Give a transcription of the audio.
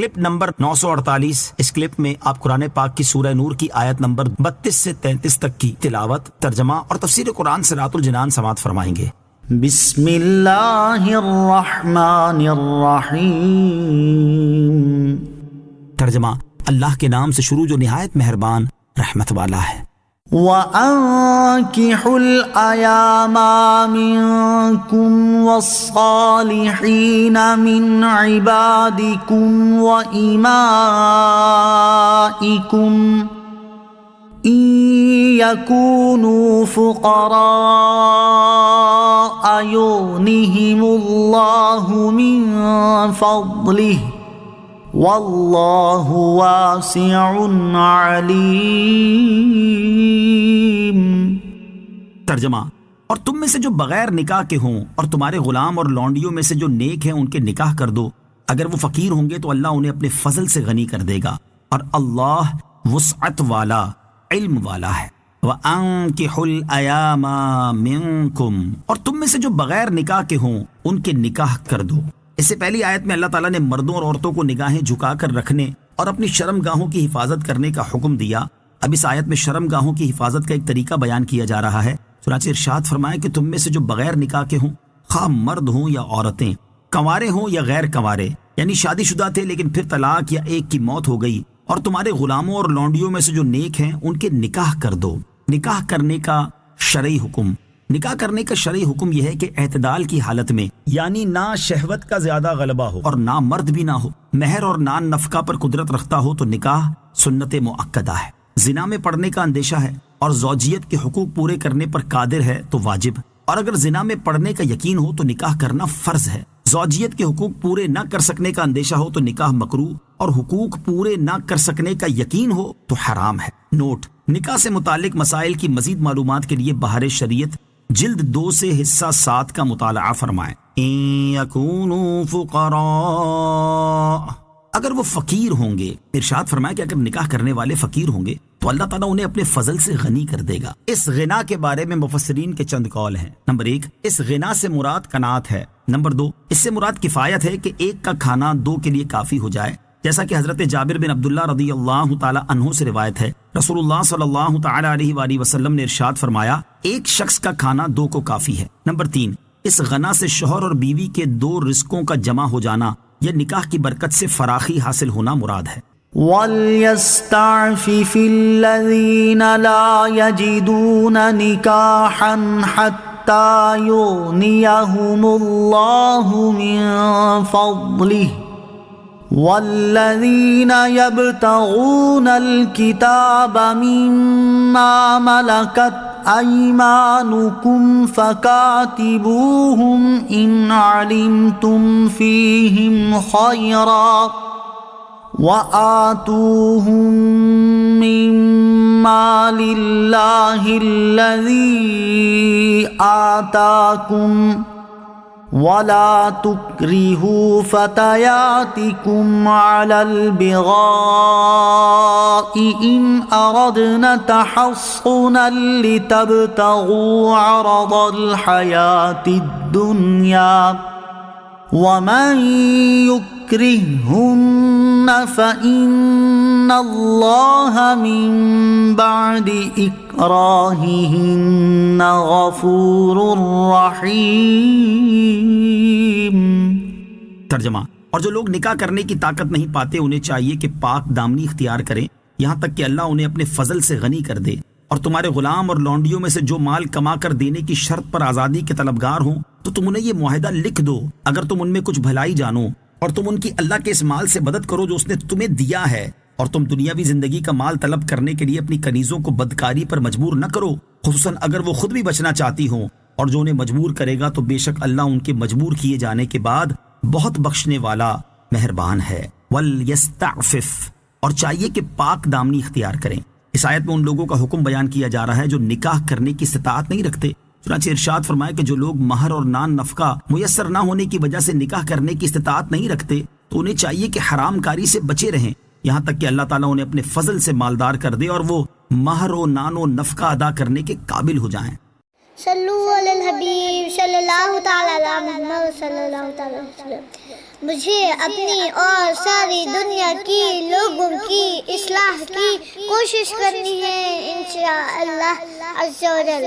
Clip number 948۔ اس clip میں آپ قرآن پاک کی سورہ نور کی آیت نمبر 32 سے 33 تک کی تلاوت، ترجمہ اور تفسیر قرآن صراط الجنان سماعت فرمائیں گے۔ بسم اللہ الرحمن الرحیم۔ ترجمہ، اللہ کے نام سے شروع جو نہایت مہربان رحمت والا ہے۔ وَأَنكِحُوا الْأَيَامَ مِنكُمْ وَالصَّالِحِينَ مِنْ عِبَادِكُمْ وَإِمَائِكُمْ إِنْ يَكُونُوا فُقَرَاءَ يُغْنِهِمُ اللَّهُ مِنْ فَضْلِهِ واللہ واسع علیم۔ ترجمہ، اور تم میں سے جو بغیر نکاح کے ہوں اور تمہارے غلام اور لونڈیوں میں سے جو نیک ہیں ان کے نکاح کر دو، اگر وہ فقیر ہوں گے تو اللہ انہیں اپنے فضل سے غنی کر دے گا، اور اللہ وسعت والا، علم والا ہے۔ وَأَنكِحُوا الْأَيَامَ مِنكُمْ، اور تم میں سے جو بغیر نکاح کے ہوں ان کے نکاح کر دو۔ اس سے پہلی آیت میں اللہ تعالیٰ نے مردوں اور عورتوں کو نگاہیں جھکا کر رکھنے اور اپنی شرم گاہوں کی حفاظت کرنے کا حکم دیا۔ اب اس آیت میں شرم گاہوں کی حفاظت کا ایک طریقہ بیان کیا جا رہا ہے۔ چنانچہ ارشاد فرمایا کہ تم میں سے جو بغیر نکاح کے ہوں، خواہ مرد ہوں یا عورتیں، کنوارے ہوں یا غیر کنوارے، یعنی شادی شدہ تھے لیکن پھر طلاق یا ایک کی موت ہو گئی، اور تمہارے غلاموں اور لونڈیوں میں سے جو نیک ہیں ان کے نکاح کر دو۔ نکاح کرنے کا شرعی حکم، نکاح کرنے کا شرعی حکم یہ ہے کہ اعتدال کی حالت میں، یعنی نہ شہوت کا زیادہ غلبہ ہو اور نہ مرد بھی نہ ہو، مہر اور نان نفقہ پر قدرت رکھتا ہو تو نکاح سنت مؤکدہ ہے۔ زنا میں پڑنے کا اندیشہ ہے اور زوجیت کے حقوق پورے کرنے پر قادر ہے تو واجب، اور اگر زنا میں پڑنے کا یقین ہو تو نکاح کرنا فرض ہے۔ زوجیت کے حقوق پورے نہ کر سکنے کا اندیشہ ہو تو نکاح مکروہ، اور حقوق پورے نہ کر سکنے کا یقین ہو تو حرام ہے۔ نوٹ: نکاح سے متعلق مسائل کی مزید معلومات کے لیے بہار شریعت جلد 2 سے حصہ 7 کا مطالعہ فرمائیں۔ ان یکونوا فقراء، اگر وہ فقیر ہوں گے، ارشاد فرمایا کہ اگر نکاح کرنے والے فقیر ہوں گے تو اللہ تعالیٰ انہیں اپنے فضل سے غنی کر دے گا۔ اس غنا کے بارے میں مفسرین کے چند قول ہیں۔ نمبر 1، اس غنا سے مراد قناعت ہے۔ نمبر 2، اس سے مراد کفایت ہے کہ ایک کا کھانا 2 کے لیے کافی ہو جائے، جیسا کہ حضرت جابر بن عبداللہ رضی اللہ تعالی عنہ سے روایت ہے، رسول اللہ صلی اللہ تعالی علیہ وآلہ وسلم نے ارشاد فرمایا، ایک شخص کا کھانا 2 کو کافی ہے۔ نمبر 3، اس غنا سے شوہر اور بیوی کے 2 رزقوں کا جمع ہو جانا یا نکاح کی برکت سے فراخی حاصل ہونا مراد ہے۔ وَلْيَسْتَعْفِفِ الَّذِينَ لَا يَجِدُونَ نِكَاحًا حَتَّى يُغْنِيَهُمُ اللَّهُ مِنْ فَضْلِهِ وَالَّذِينَ يَبْتَغُونَ الْكِتَابَ مِمَّا مَلَكَتْ أَيْمَانُكُمْ فَكَاتِبُوهُمْ إِنْ عَلِمْتُمْ فِيهِمْ خَيْرًا وَآتُوهُمْ مِمَّا لِلَّهِ الَّذِي آتَاكُمْ وَلَا تُكْرِهُوا فَتَيَاتِكُمْ عَلَى الْبِغَاءِ إِنْ أَرَدْنَ تَحَصُّنًا لِتَبْتَغُوا عَرَضَ الْحَيَاةِ الدُّنْيَا وَمَنْ يُكْرِههُنَّ فَإِنَّ اللَّهَ مِنْ بَعْدِ إِكْرَاهِهِنَّ غَفُورٌ رَحِيمٌ۔ ترجمہ، اور جو لوگ نکاح کرنے کی طاقت نہیں پاتے انہیں چاہیے کہ پاک دامنی اختیار کریں یہاں تک کہ اللہ انہیں اپنے فضل سے غنی کر دے، اور تمہارے غلام اور لونڈیوں میں سے جو مال کما کر دینے کی شرط پر آزادی کے طلبگار ہوں تو تم انہیں یہ معاہدہ لکھ دو، اگر تم ان میں کچھ بھلائی جانو، اور تم ان کی اللہ کے اس مال سے مدد کرو جو اس نے تمہیں دیا ہے، اور تم دنیاوی زندگی کا مال طلب کرنے کے لیے اپنی کنیزوں کو بدکاری پر مجبور نہ کرو، خصوصاً اگر وہ خود بھی بچنا چاہتی ہوں، اور جو انہیں مجبور کرے گا تو بے شک اللہ ان کے مجبور کیے جانے کے بعد بہت بخشنے والا مہربان ہے۔ وَلْيَسْتَعْفِفْ، اور چاہیے کہ پاک دامنی اختیار کریں۔ اس آیت میں ان لوگوں کا حکم بیان کیا جا رہا ہے جو نکاح کرنے کی استطاعت نہیں رکھتے۔ چنانچہ ارشاد فرمایا کہ جو لوگ مہر اور نان نفقہ میسر نہ ہونے کی وجہ سے نکاح کرنے کی استطاعت نہیں رکھتے تو انہیں چاہیے کہ حرام کاری سے بچے رہیں یہاں تک کہ اللہ تعالیٰ انہیں اپنے فضل سے مالدار کر دے اور وہ مہر و نان و نفقہ ادا کرنے کے قابل ہو جائیں۔ صلو علی الحبیب صلی اللہ تعالی علی محمد صلی اللہ تعالی علیہ وسلم۔ مجھے اپنی اور ساری دنیا کی لوگوں کی اصلاح کی کوشش کرنی ہے انشاءاللہ عز و جل۔